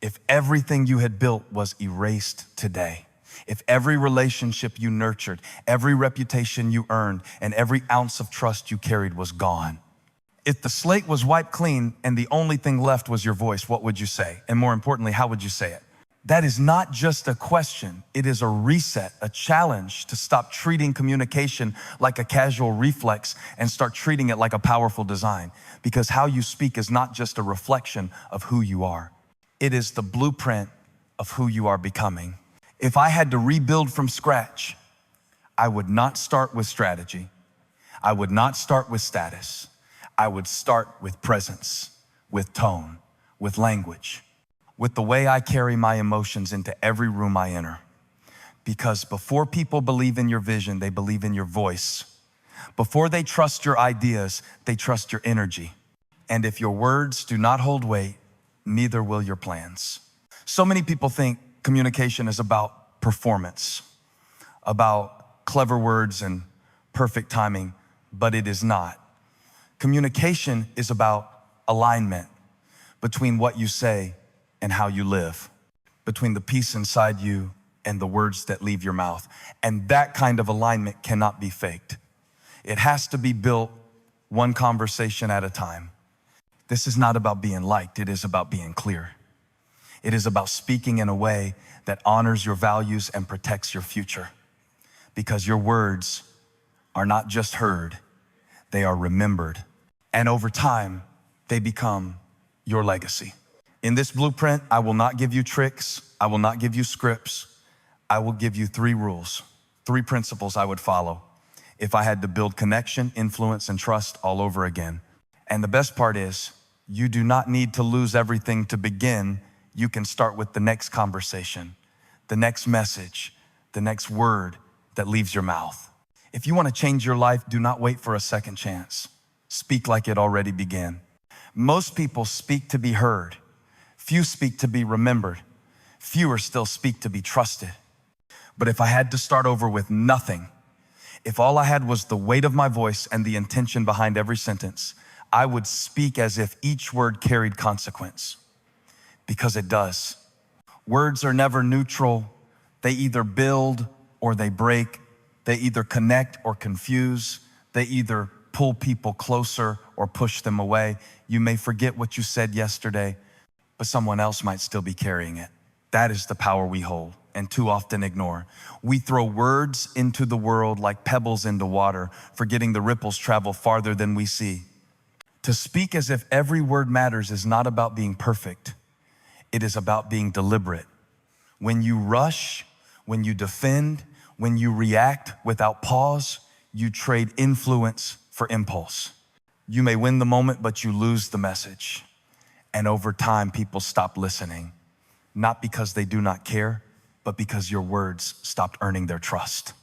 If everything you had built was erased today, if every relationship you nurtured, every reputation you earned, and every ounce of trust you carried was gone, if the slate was wiped clean and the only thing left was your voice, what would you say? And more importantly, how would you say it? That is not just a question. It is a reset, a challenge to stop treating communication like a casual reflex and start treating it like a powerful design. Because how you speak is not just a reflection of who you are. It is the blueprint of who you are becoming. If I had to rebuild from scratch, I would not start with strategy. I would not start with status. I would start with presence, with tone, with language, with the way I carry my emotions into every room I enter. Because before people believe in your vision, they believe in your voice. Before they trust your ideas, they trust your energy. And if your words do not hold weight, neither will your plans. So many people think communication is about performance, about clever words and perfect timing, but it is not. Communication is about alignment between what you say and how you live, between the peace inside you and the words that leave your mouth. And that kind of alignment cannot be faked. It has to be built one conversation at a time. This is not about being liked, it is about being clear. It is about speaking in a way that honors your values and protects your future. Because your words are not just heard, they are remembered. And over time, they become your legacy. In this blueprint, I will not give you tricks. I will not give you scripts. I will give you 3 rules, 3 principles I would follow if I had to build connection, influence, and trust all over again. And the best part is, you do not need to lose everything to begin. You can start with the next conversation, the next message, the next word that leaves your mouth. If you want to change your life, do not wait for a second chance. Speak like it already began. Most people speak to be heard. Few speak to be remembered. Fewer still speak to be trusted. But if I had to start over with nothing, if all I had was the weight of my voice and the intention behind every sentence, I would speak as if each word carried consequence. Because it does. Words are never neutral. They either build or they break. They either connect or confuse. They either pull people closer or push them away. You may forget what you said yesterday, but someone else might still be carrying it. That is the power we hold and too often ignore. We throw words into the world like pebbles into water, forgetting the ripples travel farther than we see. To speak as if every word matters is not about being perfect. It is about being deliberate. When you rush, when you defend, when you react without pause, you trade influence for impulse. You may win the moment, but you lose the message. And over time, people stop listening, not because they do not care, but because your words stopped earning their trust.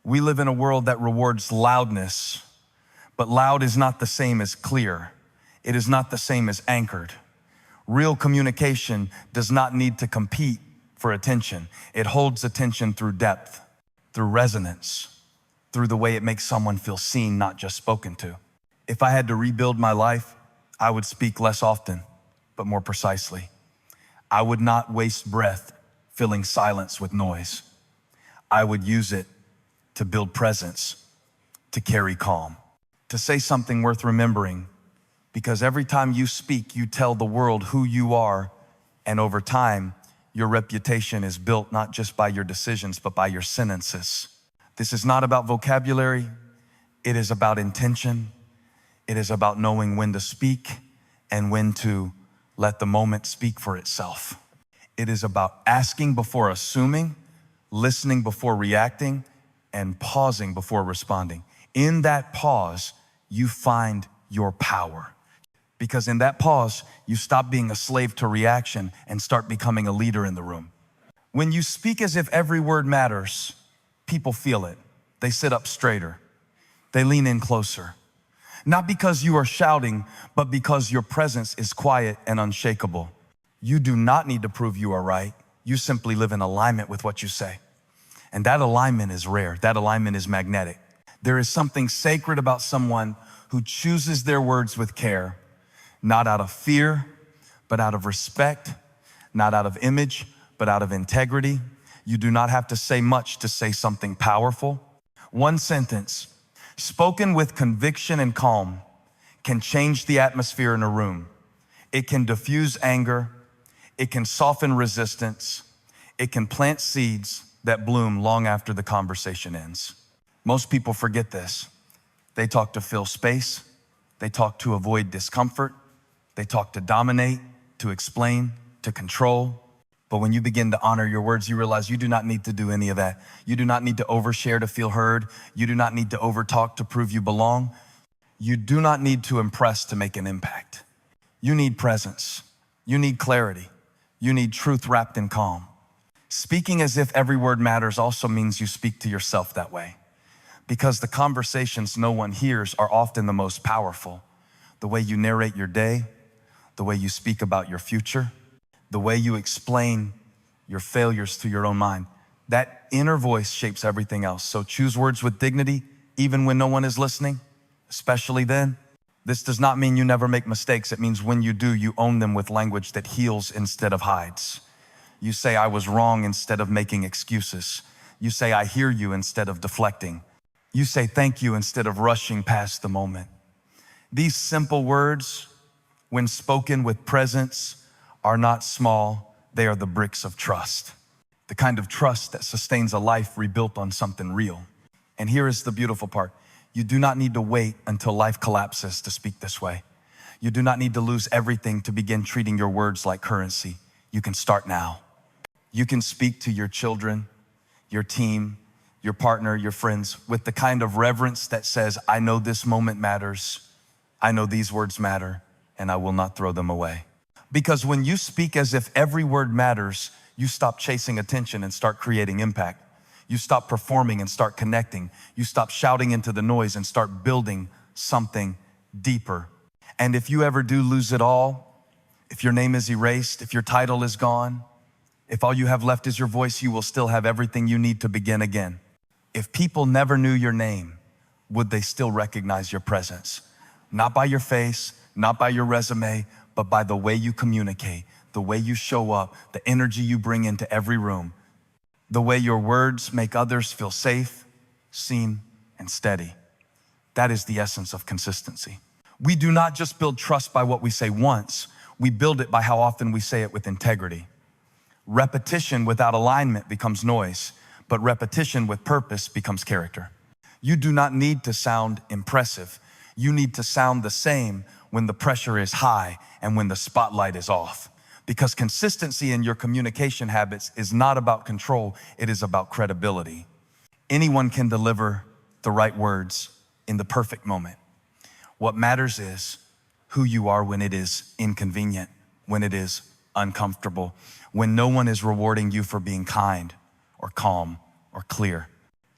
We live in a world that rewards loudness, but loud is not the same as clear. It is not the same as anchored. Real communication does not need to compete for attention. It holds attention through depth, through resonance, through the way it makes someone feel seen, not just spoken to. If I had to rebuild my life, I would speak less often, but more precisely. I would not waste breath filling silence with noise. I would use it to build presence, to carry calm, to say something worth remembering, because every time you speak, you tell the world who you are, and over time, your reputation is built not just by your decisions, but by your sentences. This is not about vocabulary. It is about intention. It is about knowing when to speak and when to let the moment speak for itself. It is about asking before assuming, listening before reacting, and pausing before responding. In that pause, you find your power. Because in that pause, you stop being a slave to reaction and start becoming a leader in the room. When you speak as if every word matters, people feel it. They sit up straighter. They lean in closer. Not because you are shouting, but because your presence is quiet and unshakable. You do not need to prove you are right. You simply live in alignment with what you say. And that alignment is rare. That alignment is magnetic. There is something sacred about someone who chooses their words with care, not out of fear, but out of respect, not out of image, but out of integrity. You do not have to say much to say something powerful. One sentence, spoken with conviction and calm, can change the atmosphere in a room. It can diffuse anger. It can soften resistance. It can plant seeds that bloom long after the conversation ends. Most people forget this. They talk to fill space. They talk to avoid discomfort. They talk to dominate, to explain, to control. But when you begin to honor your words, you realize you do not need to do any of that. You do not need to overshare to feel heard. You do not need to overtalk to prove you belong. You do not need to impress to make an impact. You need presence. You need clarity. You need truth wrapped in calm. Speaking as if every word matters also means you speak to yourself that way, because the conversations no one hears are often the most powerful. The way you narrate your day, the way you speak about your future, the way you explain your failures to your own mind, that inner voice shapes everything else. So choose words with dignity, even when no one is listening, especially then. This does not mean you never make mistakes. It means when you do, you own them with language that heals instead of hides. You say, I was wrong instead of making excuses. You say, I hear you instead of deflecting. You say thank you instead of rushing past the moment. These simple words, when spoken with presence, are not small. They are the bricks of trust. The kind of trust that sustains a life rebuilt on something real. And here is the beautiful part. You do not need to wait until life collapses to speak this way. You do not need to lose everything to begin treating your words like currency. You can start now. You can speak to your children, your team, your partner, your friends, with the kind of reverence that says, I know this moment matters. I know these words matter, and I will not throw them away. Because when you speak as if every word matters, you stop chasing attention and start creating impact. You stop performing and start connecting. You stop shouting into the noise and start building something deeper. And if you ever do lose it all, if your name is erased, if your title is gone, if all you have left is your voice, you will still have everything you need to begin again. If people never knew your name, would they still recognize your presence? Not by your face, not by your resume, but by the way you communicate, the way you show up, the energy you bring into every room, the way your words make others feel safe, seen, and steady. That is the essence of consistency. We do not just build trust by what we say once, we build it by how often we say it with integrity. Repetition without alignment becomes noise, but repetition with purpose becomes character. You do not need to sound impressive. You need to sound the same when the pressure is high and when the spotlight is off. Because consistency in your communication habits is not about control, it is about credibility. Anyone can deliver the right words in the perfect moment. What matters is who you are when it is inconvenient, when it is uncomfortable, when no one is rewarding you for being kind or calm or clear.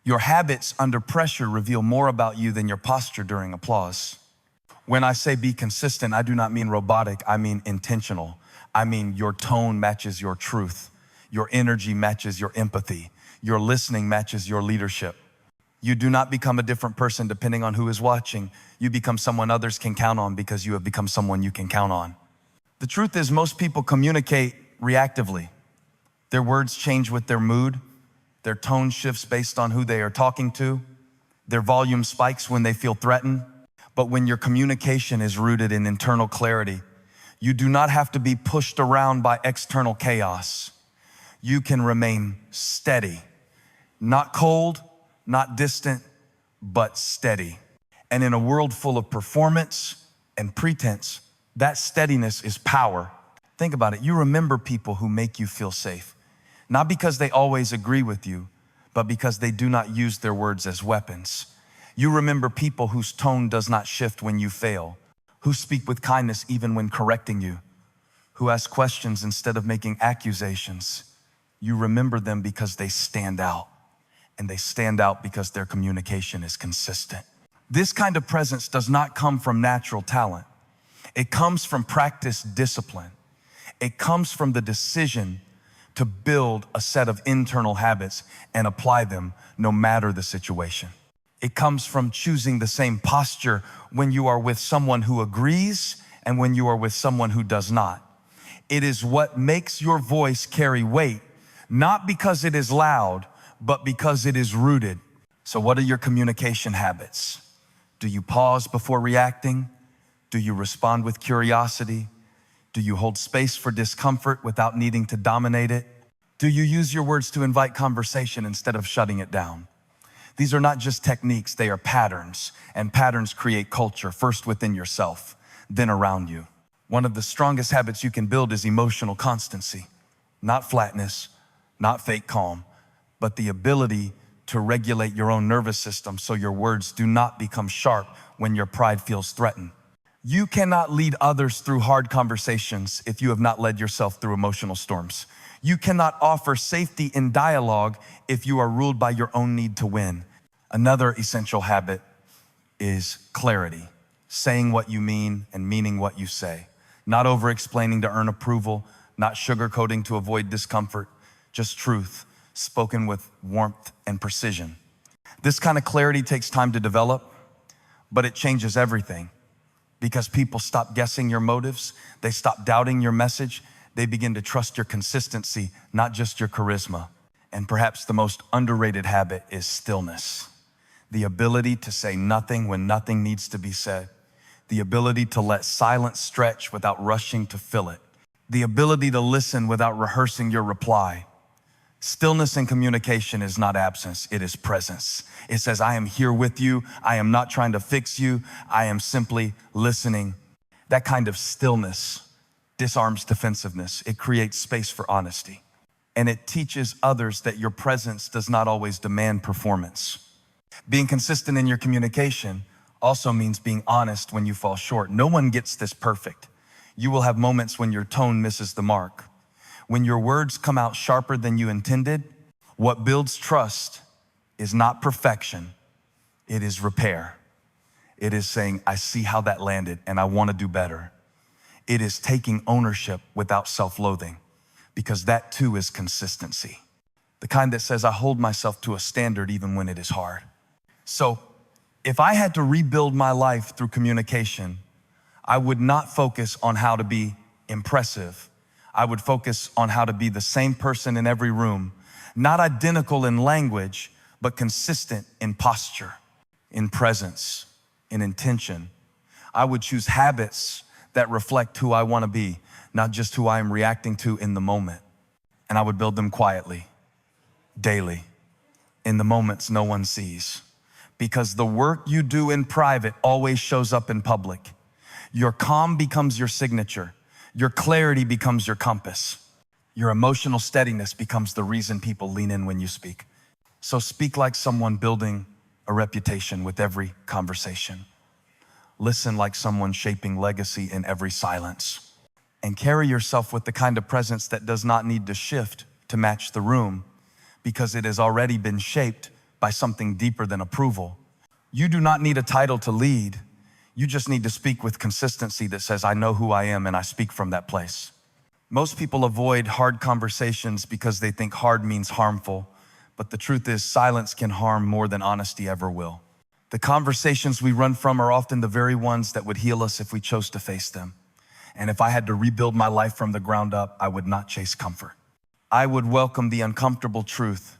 Your habits under pressure reveal more about you than your posture during applause. When I say be consistent, I do not mean robotic, I mean intentional. I mean your tone matches your truth. Your energy matches your empathy. Your listening matches your leadership. You do not become a different person depending on who is watching. You become someone others can count on because you have become someone you can count on. The truth is, most people communicate reactively. Their words change with their mood. Their tone shifts based on who they are talking to. Their volume spikes when they feel threatened. But when your communication is rooted in internal clarity, you do not have to be pushed around by external chaos. You can remain steady, not cold, not distant, but steady. And in a world full of performance and pretense, that steadiness is power. Think about it. You remember people who make you feel safe, not because they always agree with you, but because they do not use their words as weapons. You remember people whose tone does not shift when you fail, who speak with kindness even when correcting you, who ask questions instead of making accusations. You remember them because they stand out, and they stand out because their communication is consistent. This kind of presence does not come from natural talent. It comes from practiced discipline. It comes from the decision to build a set of internal habits and apply them no matter the situation. It comes from choosing the same posture when you are with someone who agrees and when you are with someone who does not. It is what makes your voice carry weight, not because it is loud, but because it is rooted. So what are your communication habits? Do you pause before reacting? Do you respond with curiosity? Do you hold space for discomfort without needing to dominate it? Do you use your words to invite conversation instead of shutting it down? These are not just techniques, they are patterns, and patterns create culture, first within yourself, then around you. One of the strongest habits you can build is emotional constancy, not flatness, not fake calm, but the ability to regulate your own nervous system so your words do not become sharp when your pride feels threatened. You cannot lead others through hard conversations if you have not led yourself through emotional storms. You cannot offer safety in dialogue if you are ruled by your own need to win. Another essential habit is clarity, saying what you mean and meaning what you say. Not over-explaining to earn approval, not sugarcoating to avoid discomfort, just truth, spoken with warmth and precision. This kind of clarity takes time to develop, but it changes everything because people stop guessing your motives, they stop doubting your message, they begin to trust your consistency, not just your charisma. And perhaps the most underrated habit is stillness. The ability to say nothing when nothing needs to be said. The ability to let silence stretch without rushing to fill it. The ability to listen without rehearsing your reply. Stillness in communication is not absence, it is presence. It says, I am here with you. I am not trying to fix you. I am simply listening. That kind of stillness disarms defensiveness. It creates space for honesty. And it teaches others that your presence does not always demand performance. Being consistent in your communication also means being honest when you fall short. No one gets this perfect. You will have moments when your tone misses the mark. When your words come out sharper than you intended, what builds trust is not perfection, it is repair. It is saying, I see how that landed and I want to do better. It is taking ownership without self-loathing, because that too is consistency. The kind that says, I hold myself to a standard even when it is hard. So if I had to rebuild my life through communication, I would not focus on how to be impressive. I would focus on how to be the same person in every room, not identical in language, but consistent in posture, in presence, in intention. I would choose habits that reflect who I want to be, not just who I am reacting to in the moment. And I would build them quietly, daily, in the moments no one sees. Because the work you do in private always shows up in public. Your calm becomes your signature. Your clarity becomes your compass. Your emotional steadiness becomes the reason people lean in when you speak. So speak like someone building a reputation with every conversation. Listen like someone shaping legacy in every silence. And carry yourself with the kind of presence that does not need to shift to match the room, because it has already been shaped by something deeper than approval. You do not need a title to lead. You just need to speak with consistency that says, I know who I am and I speak from that place. Most people avoid hard conversations because they think hard means harmful, but the truth is silence can harm more than honesty ever will. The conversations we run from are often the very ones that would heal us if we chose to face them. And if I had to rebuild my life from the ground up, I would not chase comfort. I would welcome the uncomfortable truth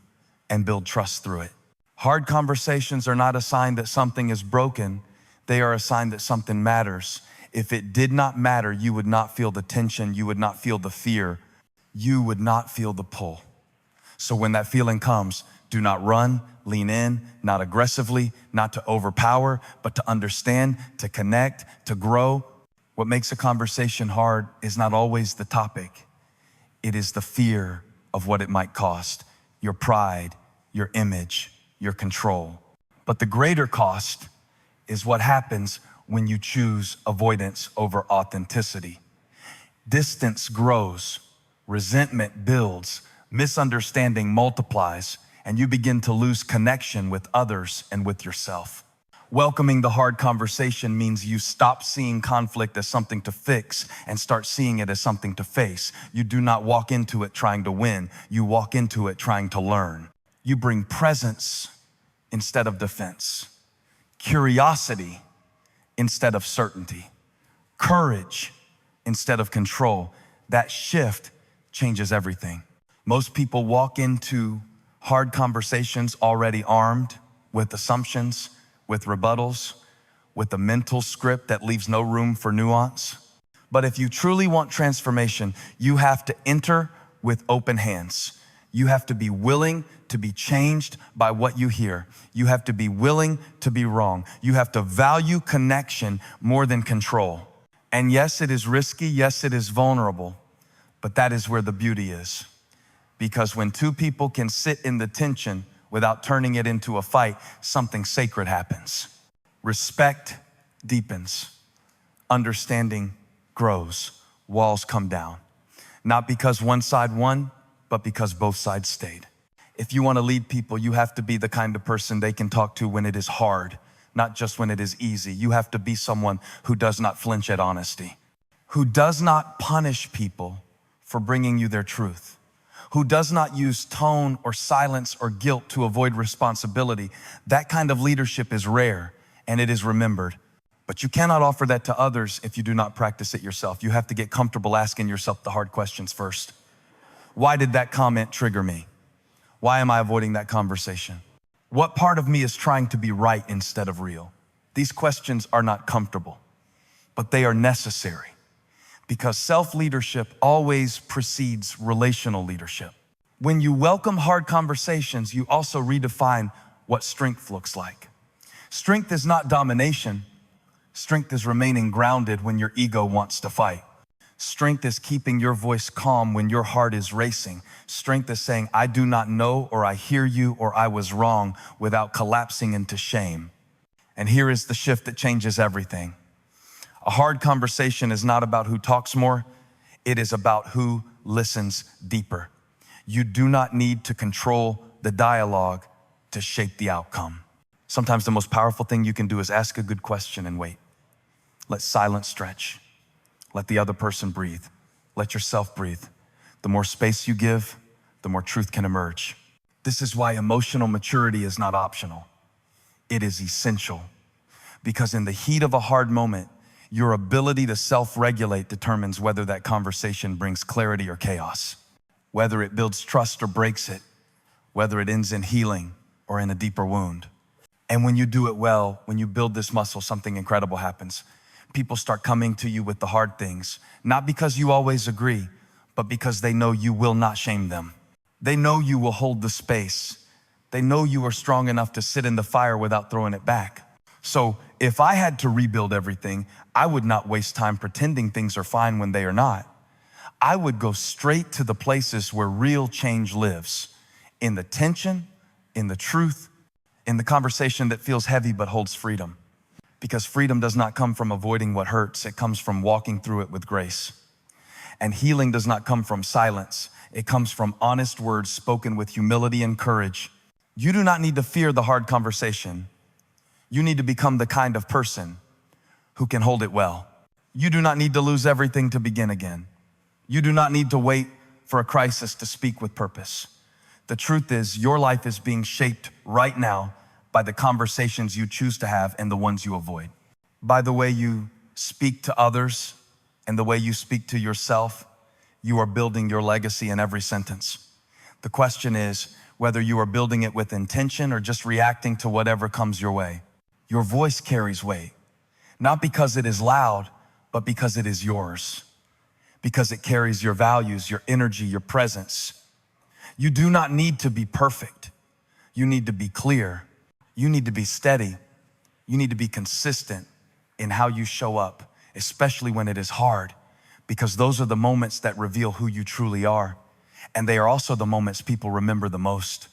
and build trust through it. Hard conversations are not a sign that something is broken. They are a sign that something matters. If it did not matter, you would not feel the tension, you would not feel the fear, you would not feel the pull. So when that feeling comes, do not run, lean in, not aggressively, not to overpower, but to understand, to connect, to grow. What makes a conversation hard is not always the topic. It is the fear of what it might cost, your pride, your image, your control. But the greater cost is what happens when you choose avoidance over authenticity. Distance grows, resentment builds, misunderstanding multiplies, and you begin to lose connection with others and with yourself. Welcoming the hard conversation means you stop seeing conflict as something to fix and start seeing it as something to face. You do not walk into it trying to win. You walk into it trying to learn. You bring presence instead of defense, curiosity instead of certainty, courage instead of control. that shift changes everything. Most people walk into hard conversations already armed with assumptions, with rebuttals, with a mental script that leaves no room for nuance. But if you truly want transformation, you have to enter with open hands. You have to be willing to be changed by what you hear. You have to be willing to be wrong. You have to value connection more than control. And yes, it is risky. Yes, it is vulnerable. But that is where the beauty is. Because when two people can sit in the tension without turning it into a fight, something sacred happens. Respect deepens. Understanding grows. Walls come down. Not because one side won, but because both sides stayed. If you want to lead people, you have to be the kind of person they can talk to when it is hard, not just when it is easy. You have to be someone who does not flinch at honesty, who does not punish people for bringing you their truth, who does not use tone or silence or guilt to avoid responsibility. That kind of leadership is rare and it is remembered. But you cannot offer that to others if you do not practice it yourself. You have to get comfortable asking yourself the hard questions first. Why did that comment trigger me? Why am I avoiding that conversation? What part of me is trying to be right instead of real? These questions are not comfortable, but they are necessary because self-leadership always precedes relational leadership. When you welcome hard conversations, you also redefine what strength looks like. Strength is not domination. Strength is remaining grounded when your ego wants to fight. Strength is keeping your voice calm when your heart is racing. Strength is saying, I do not know, or I hear you, or I was wrong, without collapsing into shame. And here is the shift that changes everything. A hard conversation is not about who talks more. It is about who listens deeper. You do not need to control the dialogue to shape the outcome. Sometimes the most powerful thing you can do is ask a good question and wait. Let silence stretch. Let the other person breathe. Let yourself breathe. The more space you give, the more truth can emerge. This is why emotional maturity is not optional. It is essential. Because in the heat of a hard moment, your ability to self-regulate determines whether that conversation brings clarity or chaos, whether it builds trust or breaks it, whether it ends in healing or in a deeper wound. And when you do it well, when you build this muscle, something incredible happens. People start coming to you with the hard things, not because you always agree, but because they know you will not shame them. They know you will hold the space. They know you are strong enough to sit in the fire without throwing it back. So if I had to rebuild everything, I would not waste time pretending things are fine when they are not. I would go straight to the places where real change lives, in the tension, in the truth, in the conversation that feels heavy but holds freedom. Because freedom does not come from avoiding what hurts, it comes from walking through it with grace. And healing does not come from silence, it comes from honest words spoken with humility and courage. You do not need to fear the hard conversation. You need to become the kind of person who can hold it well. You do not need to lose everything to begin again. You do not need to wait for a crisis to speak with purpose. The truth is, your life is being shaped right now by the conversations you choose to have and the ones you avoid. By the way you speak to others and the way you speak to yourself, you are building your legacy in every sentence. The question is whether you are building it with intention or just reacting to whatever comes your way. Your voice carries weight, not because it is loud, but because it is yours, because it carries your values, your energy, your presence. You do not need to be perfect. You need to be clear. You need to be steady. You need to be consistent in how you show up, especially when it is hard, because those are the moments that reveal who you truly are. And they are also the moments people remember the most.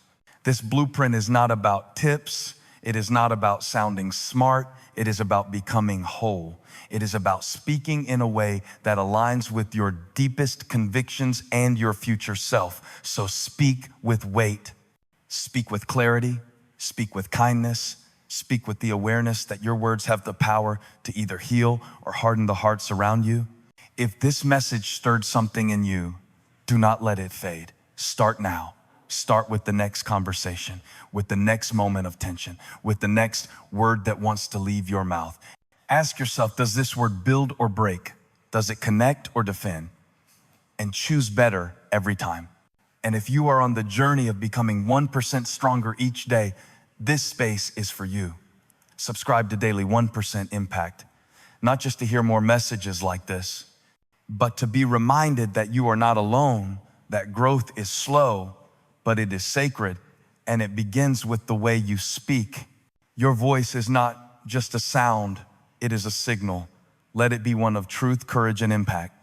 This blueprint is not about tips. It is not about sounding smart. It is about becoming whole. It is about speaking in a way that aligns with your deepest convictions and your future self. So speak with weight, speak with clarity, speak with kindness, speak with the awareness that your words have the power to either heal or harden the hearts around you. If this message stirred something in you, do not let it fade. Start now. Start with the next conversation, with the next moment of tension, with the next word that wants to leave your mouth. Ask yourself, does this word build or break? Does it connect or defend? and choose better every time. And if you are on the journey of becoming 1% stronger each day, this space is for you. Subscribe to Daily 1% Impact, not just to hear more messages like this, but to be reminded that you are not alone, that growth is slow, but it is sacred, and it begins with the way you speak. Your voice is not just a sound, it is a signal. Let it be one of truth, courage, and impact.